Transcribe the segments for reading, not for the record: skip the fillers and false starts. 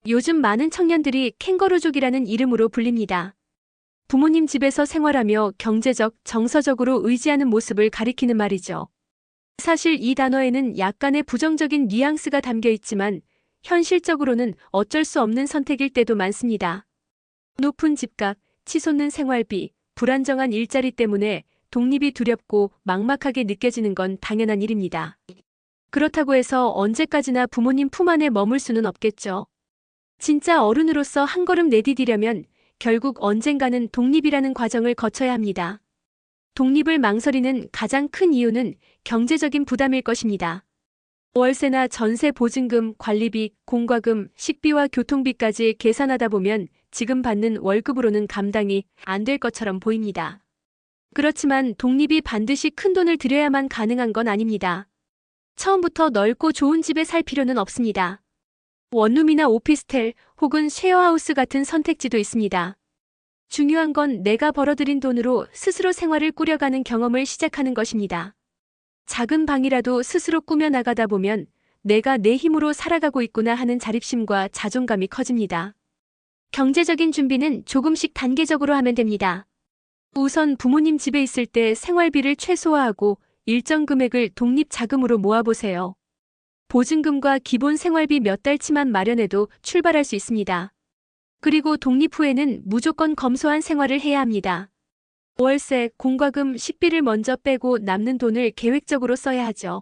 요즘 많은 청년들이 캥거루족이라는 이름으로 불립니다. 부모님 집에서 생활하며 경제적, 정서적으로 의지하는 모습을 가리키는 말이죠. 사실 이 단어에는 약간의 부정적인 뉘앙스가 담겨 있지만 현실적으로는 어쩔 수 없는 선택일 때도 많습니다. 높은 집값, 치솟는 생활비, 불안정한 일자리 때문에 독립이 두렵고 막막하게 느껴지는 건 당연한 일입니다. 그렇다고 해서 언제까지나 부모님 품 안에 머물 수는 없겠죠. 진짜 어른으로서 한 걸음 내디디려면 결국 언젠가는 독립이라는 과정을 거쳐야 합니다. 독립을 망설이는 가장 큰 이유는 경제적인 부담일 것입니다. 월세나 전세 보증금, 관리비, 공과금, 식비와 교통비까지 계산하다 보면 지금 받는 월급으로는 감당이 안 될 것처럼 보입니다. 그렇지만 독립이 반드시 큰 돈을 들여야만 가능한 건 아닙니다. 처음부터 넓고 좋은 집에 살 필요는 없습니다. 원룸이나 오피스텔 혹은 쉐어하우스 같은 선택지도 있습니다. 중요한 건 내가 벌어들인 돈으로 스스로 생활을 꾸려가는 경험을 시작하는 것입니다. 작은 방이라도 스스로 꾸며나가다 보면 내가 내 힘으로 살아가고 있구나 하는 자립심과 자존감이 커집니다. 경제적인 준비는 조금씩 단계적으로 하면 됩니다. 우선 부모님 집에 있을 때 생활비를 최소화하고 일정 금액을 독립자금으로 모아보세요. 보증금과 기본 생활비 몇 달치만 마련해도 출발할 수 있습니다. 그리고 독립 후에는 무조건 검소한 생활을 해야 합니다. 월세, 공과금, 식비를 먼저 빼고 남는 돈을 계획적으로 써야 하죠.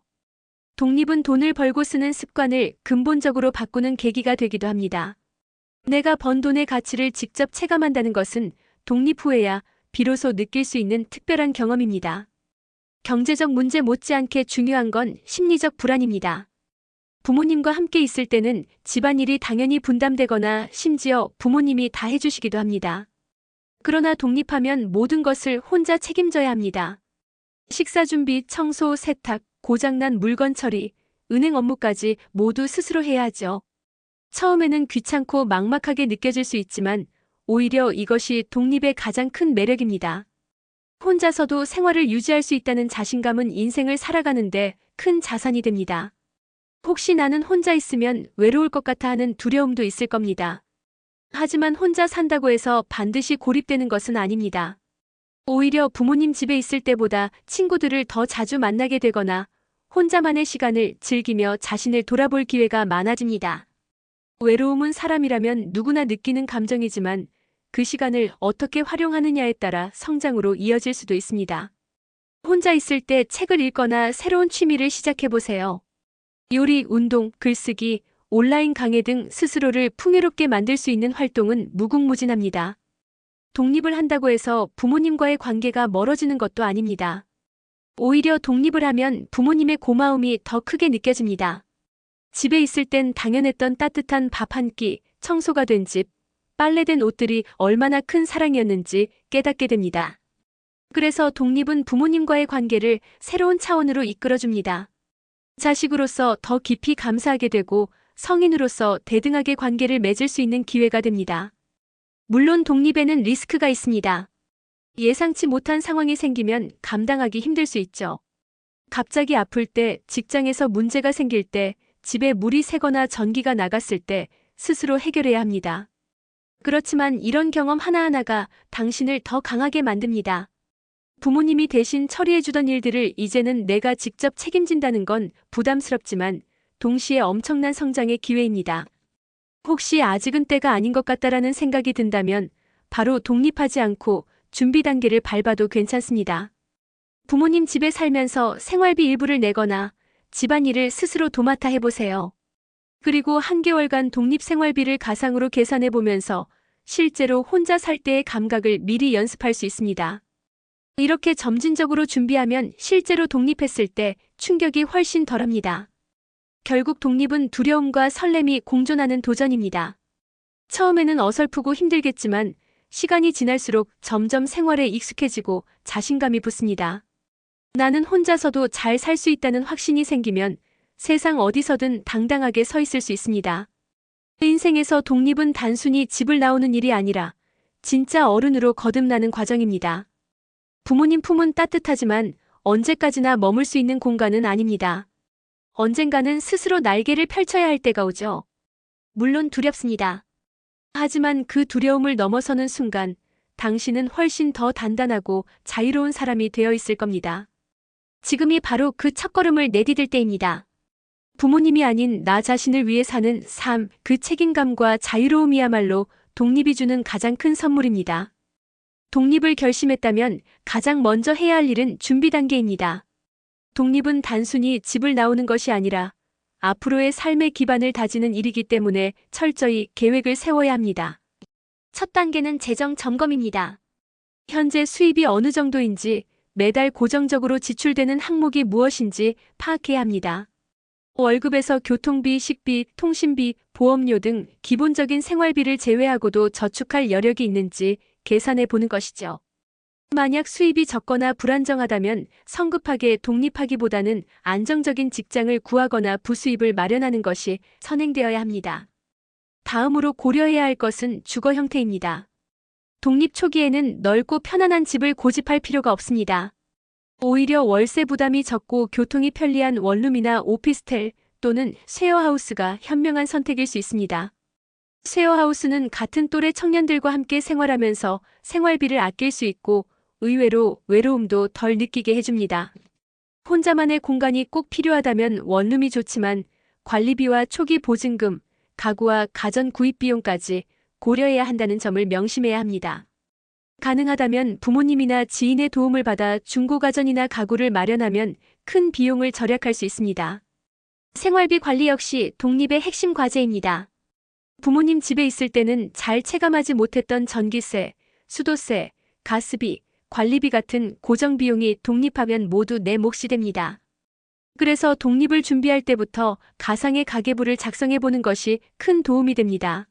독립은 돈을 벌고 쓰는 습관을 근본적으로 바꾸는 계기가 되기도 합니다. 내가 번 돈의 가치를 직접 체감한다는 것은 독립 후에야 비로소 느낄 수 있는 특별한 경험입니다. 경제적 문제 못지않게 중요한 건 심리적 불안입니다. 부모님과 함께 있을 때는 집안일이 당연히 분담되거나 심지어 부모님이 다 해주시기도 합니다. 그러나 독립하면 모든 것을 혼자 책임져야 합니다. 식사 준비, 청소, 세탁, 고장난 물건 처리, 은행 업무까지 모두 스스로 해야 하죠. 처음에는 귀찮고 막막하게 느껴질 수 있지만 오히려 이것이 독립의 가장 큰 매력입니다. 혼자서도 생활을 유지할 수 있다는 자신감은 인생을 살아가는데 큰 자산이 됩니다. 혹시 나는 혼자 있으면 외로울 것 같아 하는 두려움도 있을 겁니다. 하지만 혼자 산다고 해서 반드시 고립되는 것은 아닙니다. 오히려 부모님 집에 있을 때보다 친구들을 더 자주 만나게 되거나 혼자만의 시간을 즐기며 자신을 돌아볼 기회가 많아집니다. 외로움은 사람이라면 누구나 느끼는 감정이지만 그 시간을 어떻게 활용하느냐에 따라 성장으로 이어질 수도 있습니다. 혼자 있을 때 책을 읽거나 새로운 취미를 시작해보세요. 요리, 운동, 글쓰기, 온라인 강의 등 스스로를 풍요롭게 만들 수 있는 활동은 무궁무진합니다. 독립을 한다고 해서 부모님과의 관계가 멀어지는 것도 아닙니다. 오히려 독립을 하면 부모님의 고마움이 더 크게 느껴집니다. 집에 있을 땐 당연했던 따뜻한 밥 한 끼, 청소가 된 집, 빨래된 옷들이 얼마나 큰 사랑이었는지 깨닫게 됩니다. 그래서 독립은 부모님과의 관계를 새로운 차원으로 이끌어줍니다. 자식으로서 더 깊이 감사하게 되고 성인으로서 대등하게 관계를 맺을 수 있는 기회가 됩니다. 물론 독립에는 리스크가 있습니다. 예상치 못한 상황이 생기면 감당하기 힘들 수 있죠. 갑자기 아플 때, 직장에서 문제가 생길 때, 집에 물이 새거나 전기가 나갔을 때 스스로 해결해야 합니다. 그렇지만 이런 경험 하나하나가 당신을 더 강하게 만듭니다. 부모님이 대신 처리해주던 일들을 이제는 내가 직접 책임진다는 건 부담스럽지만 동시에 엄청난 성장의 기회입니다. 혹시 아직은 때가 아닌 것 같다라는 생각이 든다면 바로 독립하지 않고 준비 단계를 밟아도 괜찮습니다. 부모님 집에 살면서 생활비 일부를 내거나 집안일을 스스로 도맡아 해보세요. 그리고 한 개월간 독립 생활비를 가상으로 계산해보면서 실제로 혼자 살 때의 감각을 미리 연습할 수 있습니다. 이렇게 점진적으로 준비하면 실제로 독립했을 때 충격이 훨씬 덜합니다. 결국 독립은 두려움과 설렘이 공존하는 도전입니다. 처음에는 어설프고 힘들겠지만 시간이 지날수록 점점 생활에 익숙해지고 자신감이 붙습니다. 나는 혼자서도 잘 살 수 있다는 확신이 생기면 세상 어디서든 당당하게 서 있을 수 있습니다. 인생에서 독립은 단순히 집을 나오는 일이 아니라 진짜 어른으로 거듭나는 과정입니다. 부모님 품은 따뜻하지만 언제까지나 머물 수 있는 공간은 아닙니다. 언젠가는 스스로 날개를 펼쳐야 할 때가 오죠. 물론 두렵습니다. 하지만 그 두려움을 넘어서는 순간 당신은 훨씬 더 단단하고 자유로운 사람이 되어 있을 겁니다. 지금이 바로 그 첫걸음을 내디딜 때입니다. 부모님이 아닌 나 자신을 위해 사는 삶, 그 책임감과 자유로움이야말로 독립이 주는 가장 큰 선물입니다. 독립을 결심했다면 가장 먼저 해야 할 일은 준비 단계입니다. 독립은 단순히 집을 나오는 것이 아니라 앞으로의 삶의 기반을 다지는 일이기 때문에 철저히 계획을 세워야 합니다. 첫 단계는 재정 점검입니다. 현재 수입이 어느 정도인지, 매달 고정적으로 지출되는 항목이 무엇인지 파악해야 합니다. 월급에서 교통비, 식비, 통신비, 보험료 등 기본적인 생활비를 제외하고도 저축할 여력이 있는지 계산해 보는 것이죠. 만약 수입이 적거나 불안정하다면 성급하게 독립하기보다는 안정적인 직장을 구하거나 부수입을 마련하는 것이 선행되어야 합니다. 다음으로 고려해야 할 것은 주거 형태입니다. 독립 초기에는 넓고 편안한 집을 고집할 필요가 없습니다. 오히려 월세 부담이 적고 교통이 편리한 원룸이나 오피스텔 또는 쉐어하우스가 현명한 선택일 수 있습니다. 쉐어하우스는 같은 또래 청년들과 함께 생활하면서 생활비를 아낄 수 있고 의외로 외로움도 덜 느끼게 해줍니다. 혼자만의 공간이 꼭 필요하다면 원룸이 좋지만 관리비와 초기 보증금, 가구와 가전 구입 비용까지 고려해야 한다는 점을 명심해야 합니다. 가능하다면 부모님이나 지인의 도움을 받아 중고가전이나 가구를 마련하면 큰 비용을 절약할 수 있습니다. 생활비 관리 역시 독립의 핵심 과제입니다. 부모님 집에 있을 때는 잘 체감하지 못했던 전기세, 수도세, 가스비, 관리비 같은 고정비용이 독립하면 모두 내 몫이 됩니다. 그래서 독립을 준비할 때부터 가상의 가계부를 작성해보는 것이 큰 도움이 됩니다.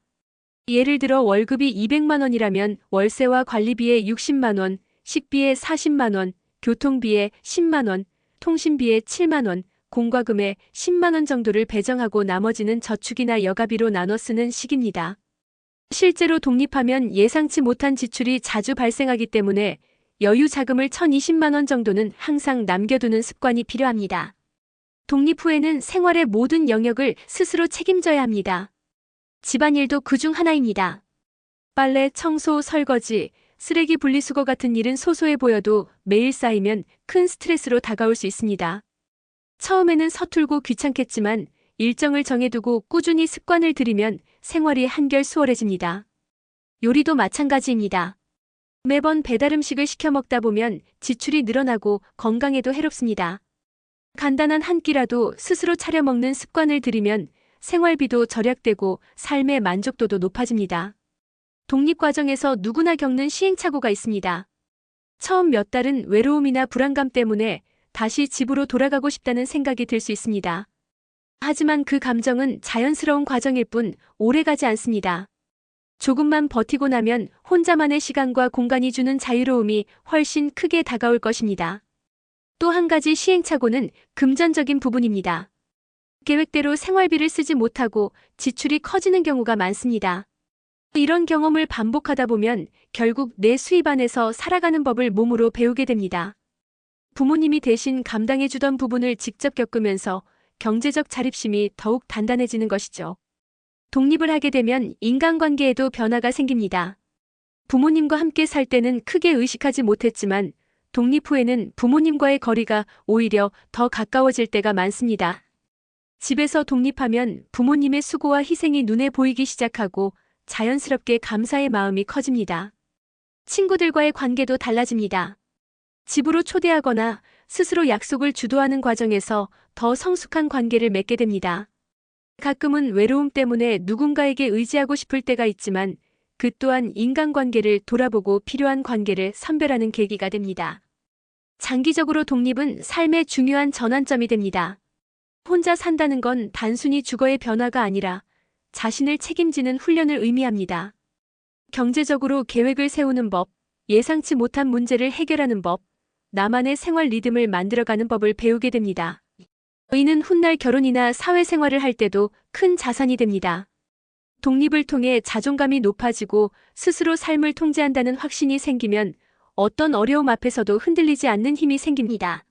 예를 들어 월급이 200만 원이라면 월세와 관리비에 60만 원, 식비에 40만 원, 교통비에 10만 원, 통신비에 7만 원, 공과금에 10만 원 정도를 배정하고 나머지는 저축이나 여가비로 나눠 쓰는 식입니다. 실제로 독립하면 예상치 못한 지출이 자주 발생하기 때문에 여유 자금을 1,020만 원 정도는 항상 남겨두는 습관이 필요합니다. 독립 후에는 생활의 모든 영역을 스스로 책임져야 합니다. 집안일도 그중 하나입니다. 빨래, 청소, 설거지, 쓰레기 분리수거 같은 일은 소소해 보여도 매일 쌓이면 큰 스트레스로 다가올 수 있습니다. 처음에는 서툴고 귀찮겠지만 일정을 정해두고 꾸준히 습관을 들이면 생활이 한결 수월해집니다. 요리도 마찬가지입니다. 매번 배달 음식을 시켜 먹다 보면 지출이 늘어나고 건강에도 해롭습니다. 간단한 한 끼라도 스스로 차려 먹는 습관을 들이면 생활비도 절약되고 삶의 만족도도 높아집니다. 독립 과정에서 누구나 겪는 시행착오가 있습니다. 처음 몇 달은 외로움이나 불안감 때문에 다시 집으로 돌아가고 싶다는 생각이 들 수 있습니다. 하지만 그 감정은 자연스러운 과정일 뿐 오래가지 않습니다. 조금만 버티고 나면 혼자만의 시간과 공간이 주는 자유로움이 훨씬 크게 다가올 것입니다. 또 한 가지 시행착오는 금전적인 부분입니다. 계획대로 생활비를 쓰지 못하고 지출이 커지는 경우가 많습니다. 이런 경험을 반복하다 보면 결국 내 수입 안에서 살아가는 법을 몸으로 배우게 됩니다. 부모님이 대신 감당해주던 부분을 직접 겪으면서 경제적 자립심이 더욱 단단해지는 것이죠. 독립을 하게 되면 인간관계에도 변화가 생깁니다. 부모님과 함께 살 때는 크게 의식하지 못했지만 독립 후에는 부모님과의 거리가 오히려 더 가까워질 때가 많습니다. 집에서 독립하면 부모님의 수고와 희생이 눈에 보이기 시작하고 자연스럽게 감사의 마음이 커집니다. 친구들과의 관계도 달라집니다. 집으로 초대하거나 스스로 약속을 주도하는 과정에서 더 성숙한 관계를 맺게 됩니다. 가끔은 외로움 때문에 누군가에게 의지하고 싶을 때가 있지만 그 또한 인간관계를 돌아보고 필요한 관계를 선별하는 계기가 됩니다. 장기적으로 독립은 삶의 중요한 전환점이 됩니다. 혼자 산다는 건 단순히 주거의 변화가 아니라 자신을 책임지는 훈련을 의미합니다. 경제적으로 계획을 세우는 법, 예상치 못한 문제를 해결하는 법, 나만의 생활 리듬을 만들어가는 법을 배우게 됩니다. 이는 훗날 결혼이나 사회생활을 할 때도 큰 자산이 됩니다. 독립을 통해 자존감이 높아지고 스스로 삶을 통제한다는 확신이 생기면 어떤 어려움 앞에서도 흔들리지 않는 힘이 생깁니다.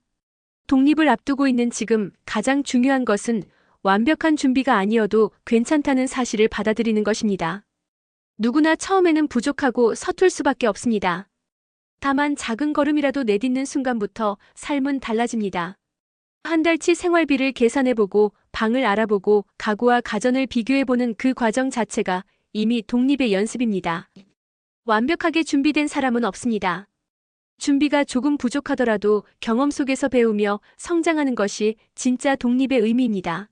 독립을 앞두고 있는 지금 가장 중요한 것은 완벽한 준비가 아니어도 괜찮다는 사실을 받아들이는 것입니다. 누구나 처음에는 부족하고 서툴 수밖에 없습니다. 다만 작은 걸음이라도 내딛는 순간부터 삶은 달라집니다. 한 달치 생활비를 계산해보고 방을 알아보고 가구와 가전을 비교해보는 그 과정 자체가 이미 독립의 연습입니다. 완벽하게 준비된 사람은 없습니다. 준비가 조금 부족하더라도 경험 속에서 배우며 성장하는 것이 진짜 독립의 의미입니다.